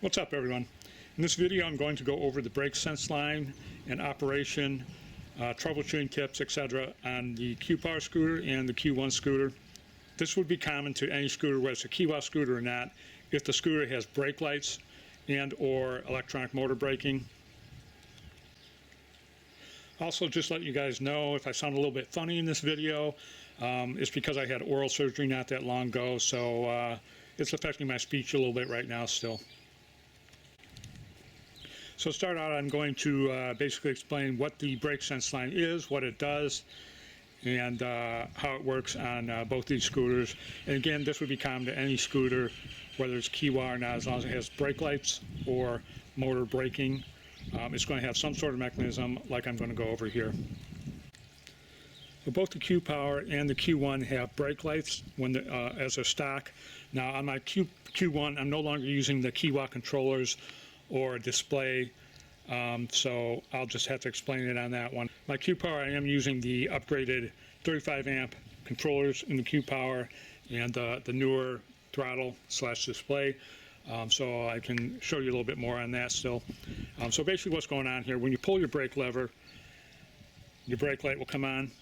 What's up, everyone? In this video I'm going to go over the brake sense line and operation, troubleshooting tips, etc. on the Q-Power scooter and the Q1 scooter. This would be common to any scooter, whether it's a Kiwa scooter or not, if the scooter has brake lights and or electronic motor braking. Also, just let you guys know, if I sound a little bit funny in this video, it's because I had oral surgery not that long ago, so it's affecting my speech a little bit right now still. So to start out, I'm going to basically explain what the brake sense line is, what it does, and how it works on both these scooters. And again, this would be common to any scooter, whether it's Kiwa or not, as long as it has brake lights or motor braking. It's going to have some sort of mechanism like I'm going to go over here. So both the Q-Power and the Q1 have brake lights when as a stock. Now on my Q1, I'm no longer using the Kiwa controllers or display, so I'll just have to explain it on that one. My Q-Power, I am using the upgraded 35 amp controllers in the Q-Power and the newer throttle / display, so I can show you a little bit more on that still. So basically what's going on here, when you pull your brake lever, your brake light will come on,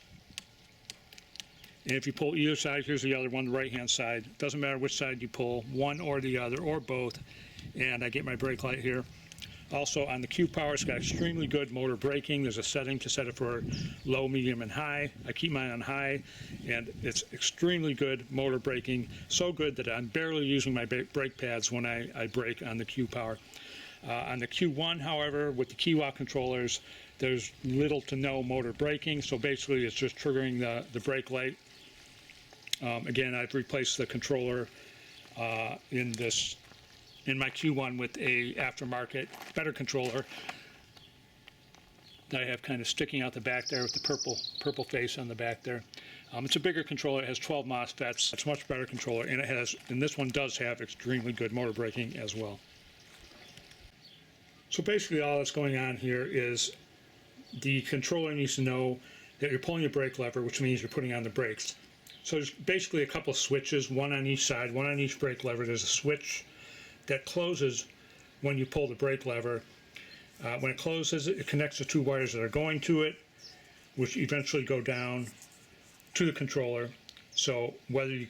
and if you pull either side, here's the other one, the right hand side, doesn't matter which side you pull, one or the other or both, and I get my brake light here. Also on the Q-Power, it's got extremely good motor braking. There's a setting to set it for low, medium, and high. I keep mine on high, and it's extremely good motor braking. So good that I'm barely using my brake pads when I brake on the Q-Power. On the Q1, however, with the Kiwa controllers, there's little to no motor braking, so basically it's just triggering the brake light. Again, I've replaced the controller in my Q1 with a aftermarket better controller that I have kind of sticking out the back there with the purple face on the back there. It's a bigger controller. It has 12 MOSFETs. It's a much better controller, and this one does have extremely good motor braking as well. So basically all that's going on here is the controller needs to know that you're pulling the brake lever, which means you're putting on the brakes. So there's basically a couple of switches, one on each side, one on each brake lever. There's a switch that closes when you pull the brake lever. When it closes, it connects the two wires that are going to it, which eventually go down to the controller. So whether you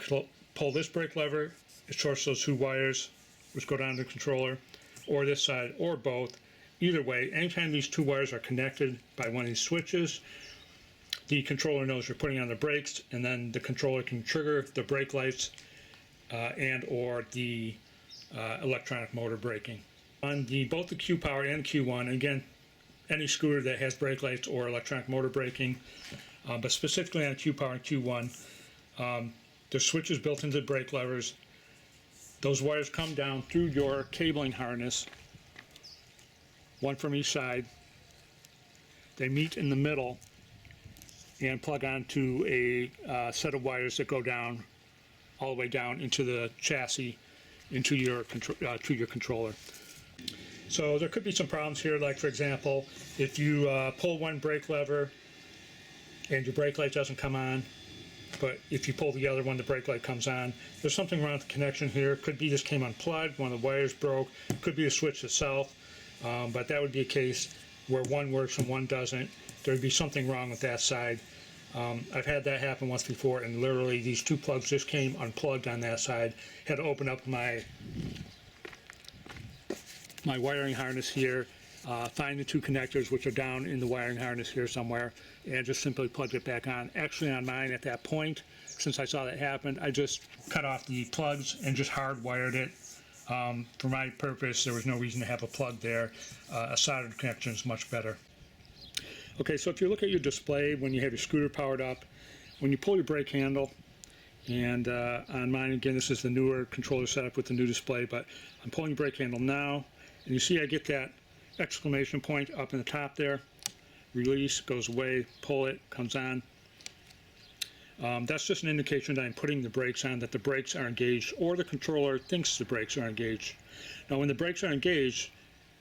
pull this brake lever, it shorts those two wires, which go down to the controller, or this side, or both. Either way, anytime these two wires are connected by one of these switches, the controller knows you're putting on the brakes, and then the controller can trigger the brake lights and or the electronic motor braking. On both the Q-Power and Q1, again, any scooter that has brake lights or electronic motor braking, but specifically on Q-Power and Q1, there's switches built into the brake levers. Those wires come down through your cabling harness, one from each side. They meet in the middle and plug onto a set of wires that go down all the way down into the chassis, into your controller. So there could be some problems here, like for example, if you pull one brake lever and your brake light doesn't come on, but if you pull the other one, the brake light comes on. There's something wrong with the connection here. Could be this came unplugged, one of the wires broke, could be the switch itself, but that would be a case where one works and one doesn't. There would be something wrong with that side. I've had that happen once before, and literally these two plugs just came unplugged on that side. Had to open up my wiring harness here, find the two connectors, which are down in the wiring harness here somewhere, and just simply plugged it back on. Actually on mine at that point, since I saw that happen, I just cut off the plugs and just hardwired it. For my purpose, there was no reason to have a plug there. A soldered connection is much better. Okay, so if you look at your display when you have your scooter powered up, when you pull your brake handle, and on mine, again, this is the newer controller setup with the new display, but I'm pulling the brake handle now, and you see I get that exclamation point up in the top there. Release, goes away, pull it, comes on. That's just an indication that I'm putting the brakes on, that the brakes are engaged, or the controller thinks the brakes are engaged. Now when the brakes are engaged,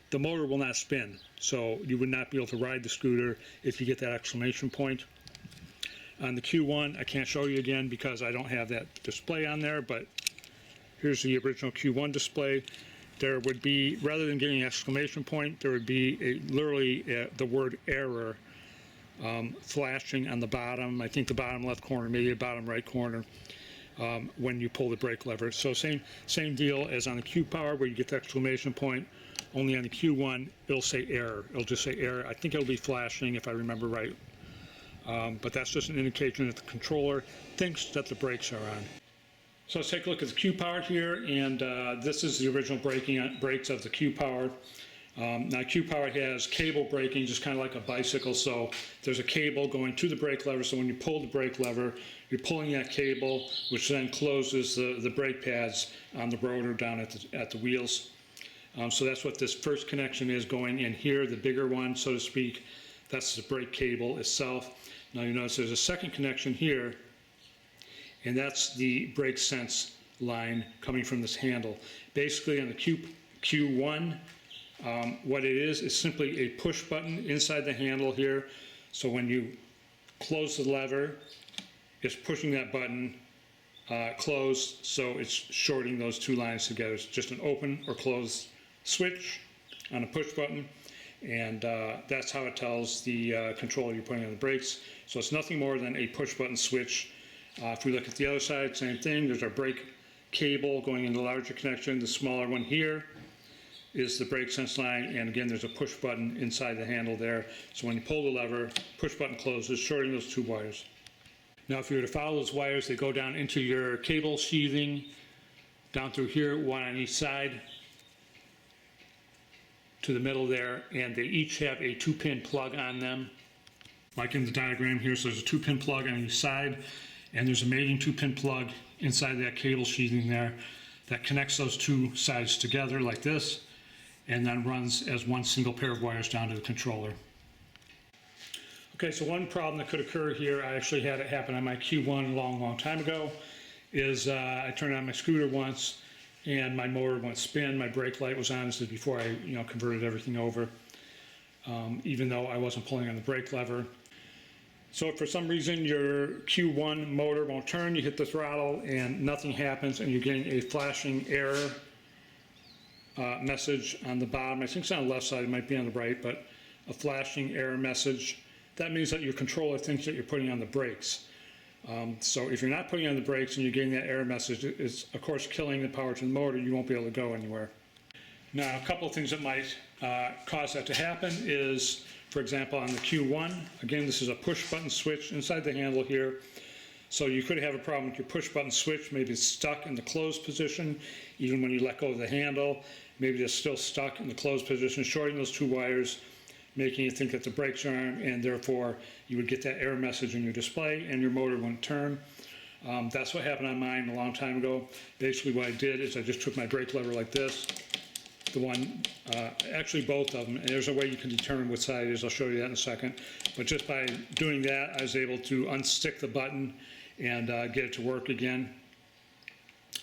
the motor will not spin, so you would not be able to ride the scooter if you get that exclamation point. On the Q1, I can't show you again because I don't have that display on there, but here's the original Q1 display. there would be, rather than getting an exclamation point, there would be literally the word error flashing on the bottom. I think the bottom left corner, maybe the bottom right corner, when you pull the brake lever. So same deal as on the Q power where you get the exclamation point. Only on the Q1 it'll say error. It'll just say error. I think it'll be flashing if I remember right. But that's just an indication that the controller thinks that the brakes are on. So let's take a look at the Q power here, and this is the original brakes of the Q power. Now Q power has cable braking, just kind of like a bicycle. So there's a cable going to the brake lever. So when you pull the brake lever, you're pulling that cable, which then closes the brake pads on the rotor down at the wheels. So that's what this first connection is going in here, the bigger one, so to speak. That's the brake cable itself. Now you notice there's a second connection here, and that's the brake sense line coming from this handle. Basically on the Q1, what it is simply a push button inside the handle here. So when you close the lever, it's pushing that button closed, so it's shorting those two lines together. It's just an open or close switch on a push button, and that's how it tells the controller you're putting on the brakes. So it's nothing more than a push button switch. If we look at the other side, same thing. There's our brake cable going in the larger connection. The smaller one here is the brake sense line, and again there's a push button inside the handle there. So when you pull the lever, push button closes, shorting those two wires. Now if you were to follow those wires, they go down into your cable sheathing, down through here, one on each side, to the middle there, and they each have a 2-pin plug on them, like in the diagram here. So there's a 2-pin plug on each side, and there's a mating 2-pin plug inside that cable sheathing there that connects those two sides together like this, and then runs as one single pair of wires down to the controller. Okay, so one problem that could occur here, I actually had it happen on my Q1 a long time ago, is I turned on my scooter once and my motor went spin. My brake light was on. This is before I converted everything over, even though I wasn't pulling on the brake lever. So if for some reason your Q1 motor won't turn, you hit the throttle and nothing happens, and you're getting a flashing error message on the bottom. I think it's on the left side, it might be on the right, but a flashing error message. That means that your controller thinks that you're putting on the brakes. So if you're not putting on the brakes and you're getting that error message, it's of course killing the power to the motor. You won't be able to go anywhere. Now, a couple of things that might cause that to happen is, for example, on the Q1, again, this is a push button switch inside the handle here. So you could have a problem with your push button switch. Maybe it's stuck in the closed position, even when you let go of the handle. Maybe it's still stuck in the closed position, shorting those two wires, making you think that the brakes are on, and therefore you would get that error message in your display and your motor wouldn't turn. That's what happened on mine a long time ago. Basically what I did is I just took my brake lever like this, actually both of them, and there's a way you can determine which side it is. I'll show you that in a second. But just by doing that, I was able to unstick the button and get it to work again.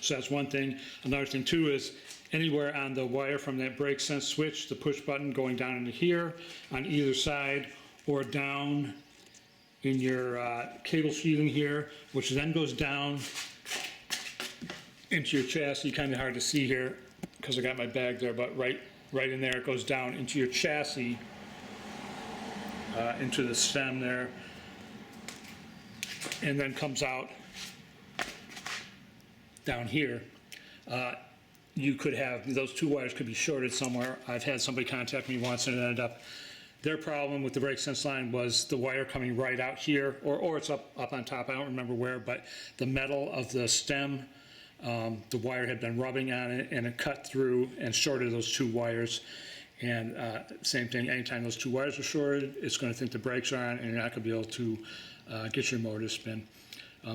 So that's one thing. Another thing too is anywhere on the wire from that brake sense switch, the push button going down into here on either side, or down in your cable sheathing here, which then goes down into your chassis. Kind of hard to see here because I got my bag there, but right in there, it goes down into your chassis, into the stem there, and then comes out down here. You could have, those two wires could be shorted somewhere. I've had somebody contact me once and it ended up, their problem with the brake sense line was the wire coming right out here, or it's up on top, I don't remember where, but the metal of the stem, the wire had been rubbing on it and it cut through and shorted those two wires. And same thing, anytime those two wires are shorted, it's going to think the brakes are on and you're not going to be able to get your motor to spin.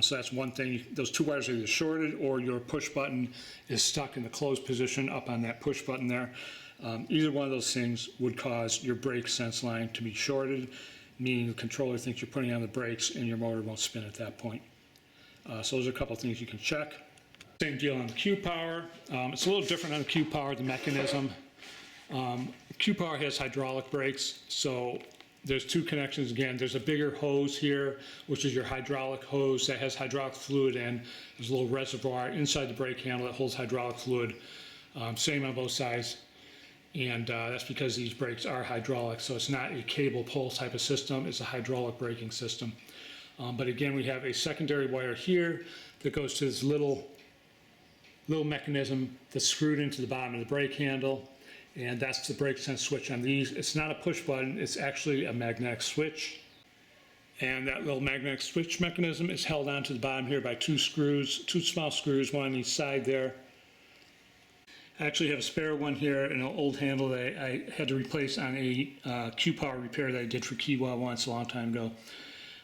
So that's one thing. Those two wires are either shorted or your push button is stuck in the closed position up on that push button there. Either one of those things would cause your brake sense line to be shorted, meaning the controller thinks you're putting on the brakes and your motor won't spin at that point. So those are a couple of things you can check. Same deal on the Q power. It's a little different on the Q power, the mechanism. Q power has hydraulic brakes, so there's two connections again. There's a bigger hose here, which is your hydraulic hose that has hydraulic fluid in. There's a little reservoir inside the brake handle that holds hydraulic fluid. Same on both sides. And that's because these brakes are hydraulic, so it's not a cable pull type of system, it's a hydraulic braking system. But again, we have a secondary wire here that goes to this little mechanism that's screwed into the bottom of the brake handle, and that's the brake sense switch on these. It's not a push button, it's actually a magnetic switch. And that little magnetic switch mechanism is held onto the bottom here by two screws, two small screws, one on each side there. I actually have a spare one here, an old handle that I had to replace on a Q-Power repair that I did for Kiwa once a long time ago.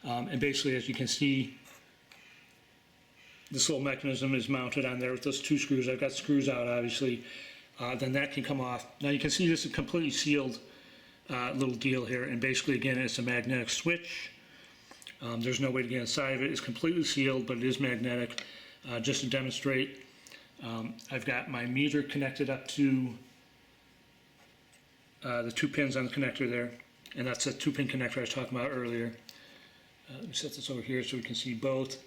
And basically, as you can see, this little mechanism is mounted on there with those two screws. I've got screws out, obviously. Then that can come off. Now you can see this is a completely sealed little deal here, and basically, again, it's a magnetic switch. There's no way to get inside of it. It's completely sealed, but it is magnetic. Just to demonstrate, I've got my meter connected up to the 2 pins on the connector there, and that's a 2-pin connector I was talking about earlier. Let me set this over here so we can see both.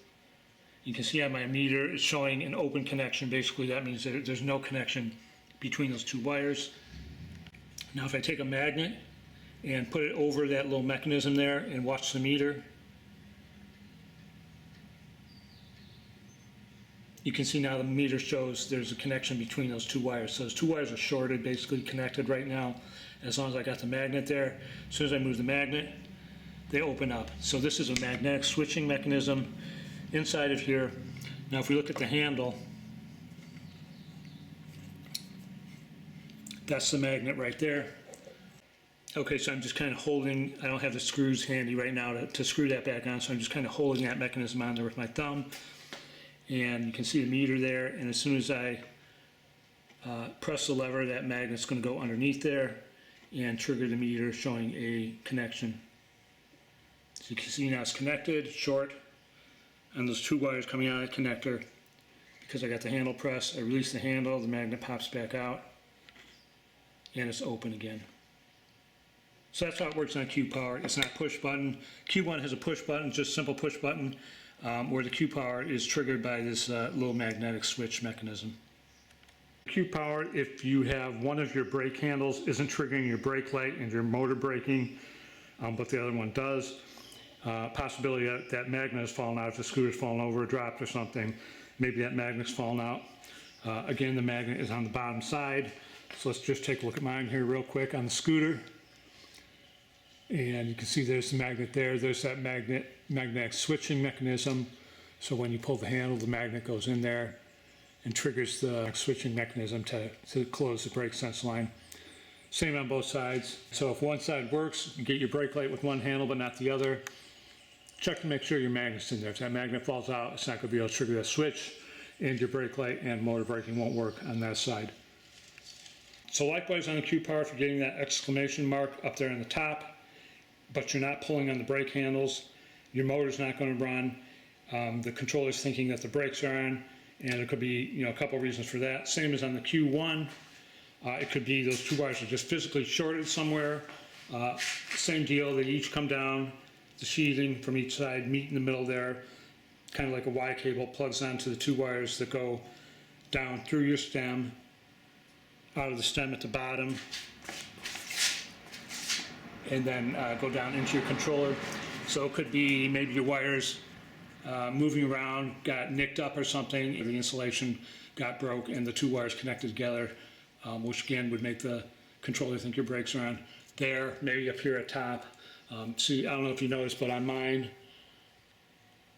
You can see on my meter it's showing an open connection. Basically that means that there's no connection between those two wires. Now if I take a magnet and put it over that little mechanism there and watch the meter, you can see now the meter shows there's a connection between those two wires. So those two wires are shorted, basically connected right now. As long as I got the magnet there, as soon as I move the magnet, they open up. So this is a magnetic switching mechanism inside of here. Now if we look at the handle, that's the magnet right there. Okay, so I'm just kind of holding, I don't have the screws handy right now to screw that back on, so I'm just kind of holding that mechanism on there with my thumb. And you can see the meter there, and as soon as I press the lever, that magnet's going to go underneath there and trigger the meter showing a connection. So you can see now it's connected, short, and those two wires coming out of the connector. Because I got the handle pressed, I release the handle, the magnet pops back out, and it's open again. So that's how it works on Q-Power. It's not push button. Q1 has a push button, just simple push button, where the Q-Power is triggered by this little magnetic switch mechanism. Q-Power, if you have one of your brake handles isn't triggering your brake light and your motor braking, but the other one does, possibility that magnet has fallen out, if the scooter's fallen over or dropped or something, maybe that magnet's fallen out. Again, the magnet is on the bottom side, so let's just take a look at mine here real quick on the scooter. And you can see there's the magnet there. There's that magnetic switching mechanism. So when you pull the handle, the magnet goes in there and triggers the switching mechanism to close the brake sense line. Same on both sides. So if one side works, you get your brake light with one handle but not the other. Check to make sure your magnet's in there. If that magnet falls out, it's not going to be able to trigger that switch, and your brake light and motor braking won't work on that side. So likewise on the Q-Power, if you're getting that exclamation mark up there on the top, but you're not pulling on the brake handles, your motor's not going to run. The controller's thinking that the brakes are on, and there could be a couple reasons for that. Same as on the Q1. It could be those two wires are just physically shorted somewhere. Same deal, they each come down, the sheathing from each side meet in the middle there, kind of like a Y cable plugs onto the two wires that go down through your stem, out of the stem at the bottom, and then go down into your controller. So it could be maybe your wires moving around, got nicked up or something, the insulation got broke and the two wires connected together, which again would make the controller think your brakes are on. There, maybe up here at top. See, I don't know if you noticed, but on mine,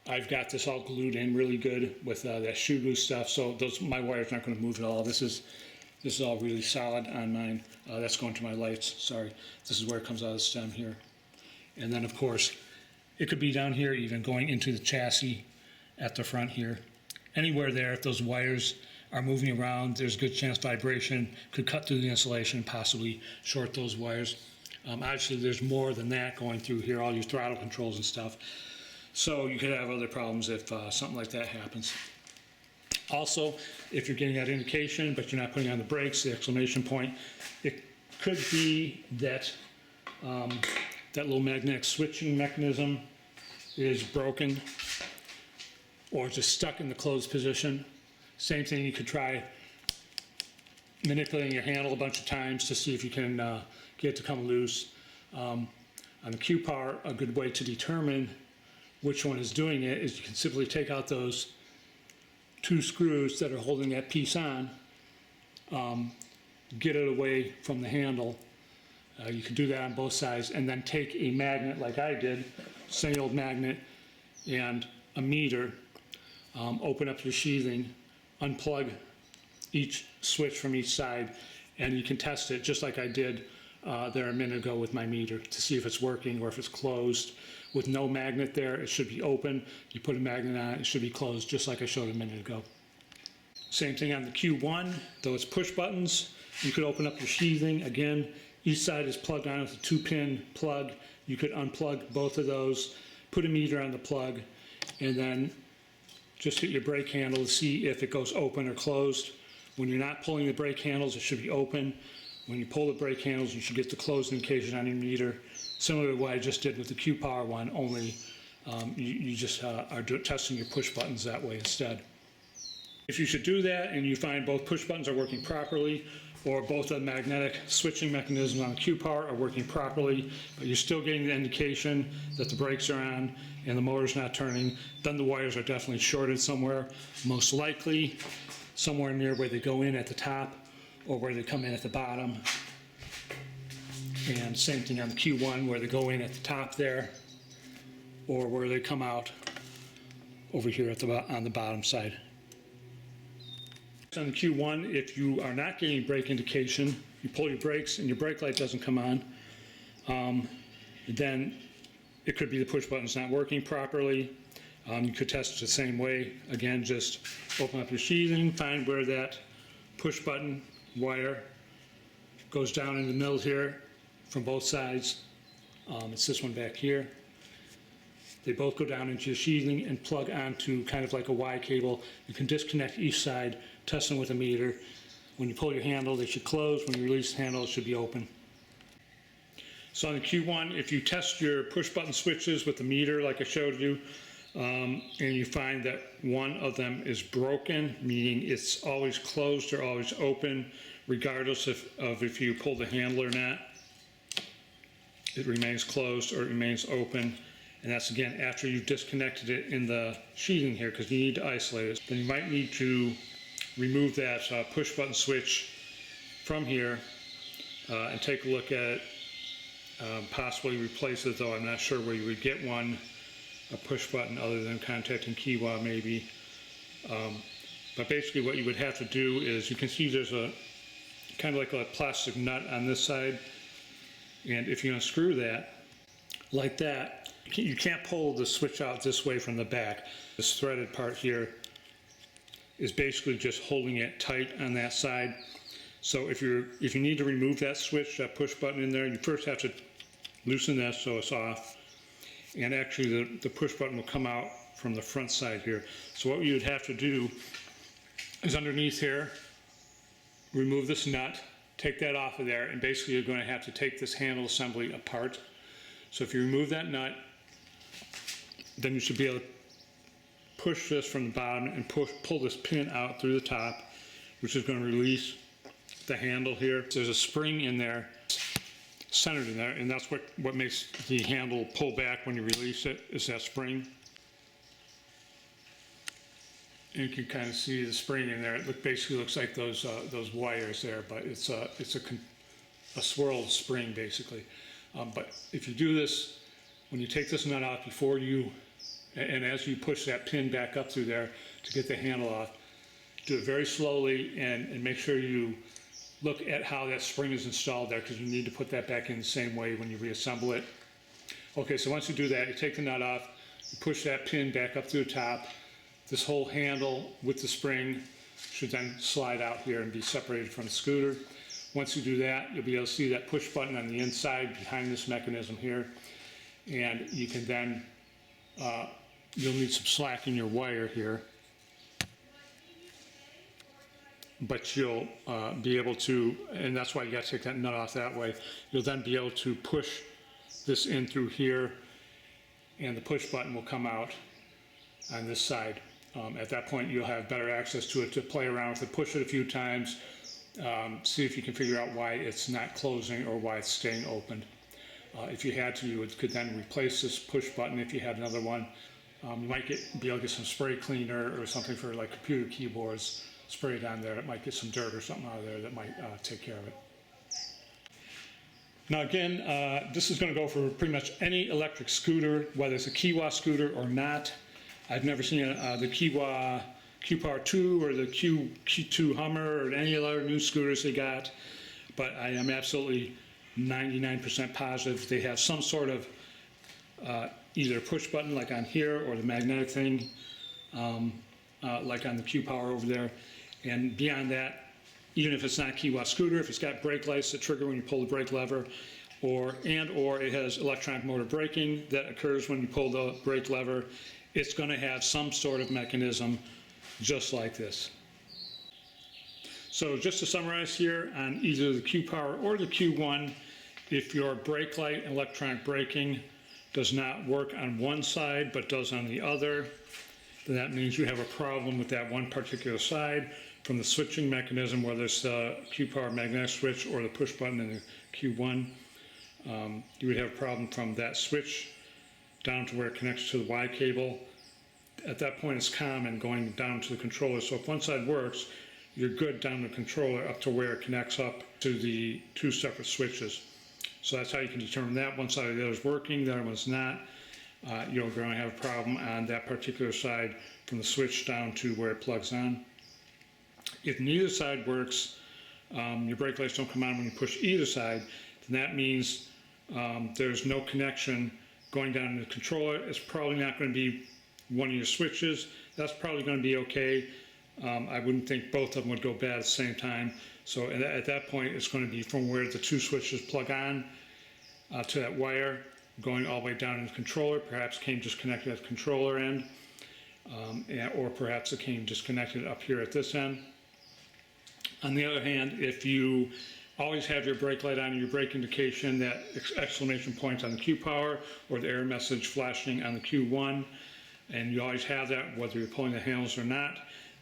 I've got this all glued in really good with that shoe glue stuff, so my wires aren't going to move at all. This is all really solid on mine. That's going to my lights, sorry. This is where it comes out of the stem here. And then of course, it could be down here even going into the chassis at the front here. Anywhere there, if those wires are moving around, there's a good chance vibration could cut through the insulation and possibly short those wires. Obviously there's more than that going through here, all your throttle controls and stuff. So you could have other problems if something like that happens. Also, if you're getting that indication but you're not putting on the brakes, the exclamation point, it could be that that little magnetic switching mechanism is broken or just stuck in the closed position. Same thing, you could try manipulating your handle a bunch of times to see if you can get it to come loose. On the Q power, a good way to determine which one is doing it is you can simply take out those 2 screws that are holding that piece on, get it away from the handle. You can do that on both sides, and then take a magnet like I did, same old magnet, and a meter, open up your sheathing, unplug each switch from each side, and you can test it just like I did there a minute ago with my meter to see if it's working or if it's closed. With no magnet there, it should be open. You put a magnet on it, it should be closed just like I showed a minute ago. Same thing on the Q1, those push buttons. You could open up your sheathing. Again, each side is plugged on with a 2-pin plug. You could unplug both of those, put a meter on the plug, and then just hit your brake handle to see if it goes open or closed. When you're not pulling the brake handles, it should be open. When you pull the brake handles, you should get the closed indication on your meter. Similar to what I just did with the Q Power one, only you just are testing your push buttons that way instead. If you should do that and you find both push buttons are working properly, or both the magnetic switching mechanisms on the Q Power are working properly, but you're still getting the indication that the brakes are on and the motor's not turning, then the wires are definitely shorted somewhere, most likely somewhere near where they go in at the top or where they come in at the bottom. And same thing on the Q1, where they go in at the top there, or where they come out over here at on the bottom side. On the Q1, if you are not getting brake indication, you pull your brakes and your brake light doesn't come on, then it could be the push button's not working properly. You could test it the same way. Again, just open up your sheathing, find where that push button wire goes down in the middle here from both sides. It's this one back here. They both go down into your sheathing and plug onto kind of like a Y cable. You can disconnect each side, test them with a meter. When you pull your handle, they should close. When you release the handle, it should be open. So on the Q1, if you test your push button switches with the meter like I showed you, and you find that one of them is broken, meaning it's always closed or always open, regardless of if you pull the handle or not, it remains closed or it remains open. And that's again after you've disconnected it in the sheathing here, because you need to isolate it. Then you might need to remove that push button switch from here and take a look at it. Possibly replace it, though I'm not sure where you would get one, a push button, other than contacting Kiwa maybe. But basically what you would have to do is, you can see there's a kind of like a plastic nut on this side, and if you unscrew that like that, you can't pull the switch out this way from the back. This threaded part here is basically just holding it tight on that side. So if you need to remove that switch, that push button in there, you first have to loosen that so it's off. And actually the push button will come out from the front side here. So what you would have to do is underneath here, remove this nut, take that off of there, and basically you're going to have to take this handle assembly apart. So if you remove that nut, then you should be able to push this from the bottom and pull this pin out through the top, which is going to release the handle here. There's a spring in there, centered in there, and that's what makes the handle pull back when you release it, is that spring. And you can kind of see the spring in there. It basically looks like those wires there, but it's a swirled spring basically. But if you do this, when you take this nut out before you, and as you push that pin back up through there to get the handle off, do it very slowly and make sure you look at how that spring is installed there, because you need to put that back in the same way when you reassemble it. Okay, so once you do that, you take the nut off, you push that pin back up through the top. This whole handle with the spring should then slide out here and be separated from the scooter. Once you do that, you'll be able to see that push button on the inside behind this mechanism here. And you can then, you'll need some slack in your wire here. But you'll be able to, and that's why you got to take that nut off that way. You'll then be able to push this in through here, and the push button will come out on this side. At that point, you'll have better access to it to play around with it, push it a few times, See if you can figure out why it's not closing or why it's staying open. If you had to, you could then replace this push button if you had another one. You might be able to get some spray cleaner or something for like computer keyboards, spray it on there. It might get some dirt or something out of there that might take care of it. Now again, this is going to go for pretty much any electric scooter, whether it's a Kiwa scooter or not. I've never seen the Kiwa Q-Power 2 or the Q2 Hummer or any other new scooters they got, but I am absolutely 99% positive they have some sort of either push button like on here or the magnetic thing like on the Q-Power over there. And beyond that, even if it's not a Kiwa scooter, if it's got brake lights that trigger when you pull the brake lever, or it has electronic motor braking that occurs when you pull the brake lever, it's going to have some sort of mechanism just like this. So just to summarize here, on either the Q-Power or the Q1, if your brake light and electronic braking does not work on one side but does on the other, then that means you have a problem with that one particular side. From the switching mechanism, whether it's the Q-Power magnetic switch or the push button in the Q1, you would have a problem from that switch down to where it connects to the Y cable. At that point, it's common going down to the controller. So if one side works, you're good down the controller up to where it connects up to the two separate switches. So that's how you can determine that. One side of the other is working, the other one's not. You're going to have a problem on that particular side from the switch down to where it plugs on. If neither side works, your brake lights don't come on when you push either side, then that means there's no connection going down to the controller. It's probably not going to be one of your switches. That's probably going to be okay. I wouldn't think both of them would go bad at the same time. So at that point, it's going to be from where the two switches plug on to that wire, going all the way down in the controller. Perhaps it came disconnected at the controller end, or perhaps it came disconnected up here at this end. On the other hand, if you always have your brake light on and your brake indication, that exclamation point on the Q-Power or the error message flashing on the Q1, and you always have that whether you're pulling the handles or not,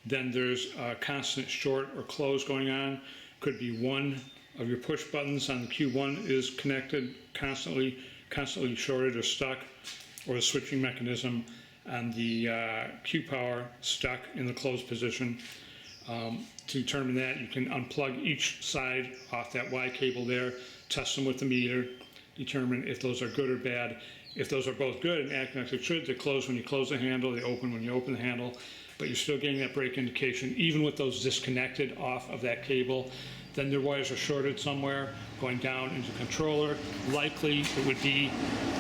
then there's a constant short or close going on. Could be one of your push buttons on the Q1 is connected, constantly shorted or stuck, or the switching mechanism on the Q-Power stuck in the closed position. To determine that, you can unplug each side off that Y cable there, test them with the meter, determine if those are good or bad. If those are both good and acting like they should, they close when you close the handle, they open when you open the handle, but you're still getting that brake indication even with those disconnected off of that cable. Then their wires are shorted somewhere going down into the controller. Likely it would be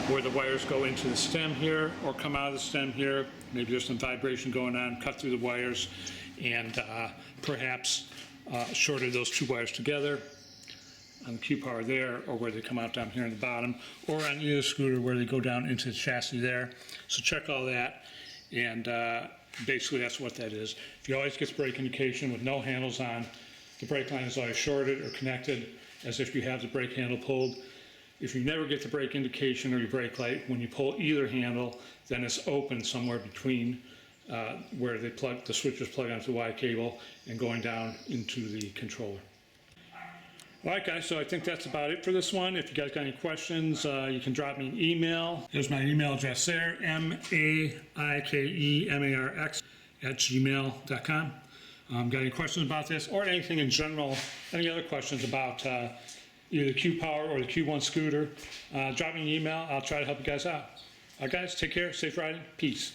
where the wires go into the stem here or come out of the stem here. Maybe there's some vibration going on, cut through the wires, and perhaps shorted those two wires together on the Q-Power there, or where they come out down here in the bottom, or on either scooter where they go down into the chassis there. So check all that, and basically that's what that is. If you always get brake indication with no handles on, the brake line is always shorted or connected as if you have the brake handle pulled. If you never get the brake indication or your brake light, when you pull either handle, then it's open somewhere between where the switches plug onto the Y cable and going down into the controller. Alright guys, so I think that's about it for this one. If you guys got any questions, you can drop me an email. There's my email address there, maikemarx@gmail.com. Got any questions about this or anything in general, any other questions about either the Q-Power or the Q1 scooter, drop me an email. I'll try to help you guys out. Alright guys, take care, safe riding, peace.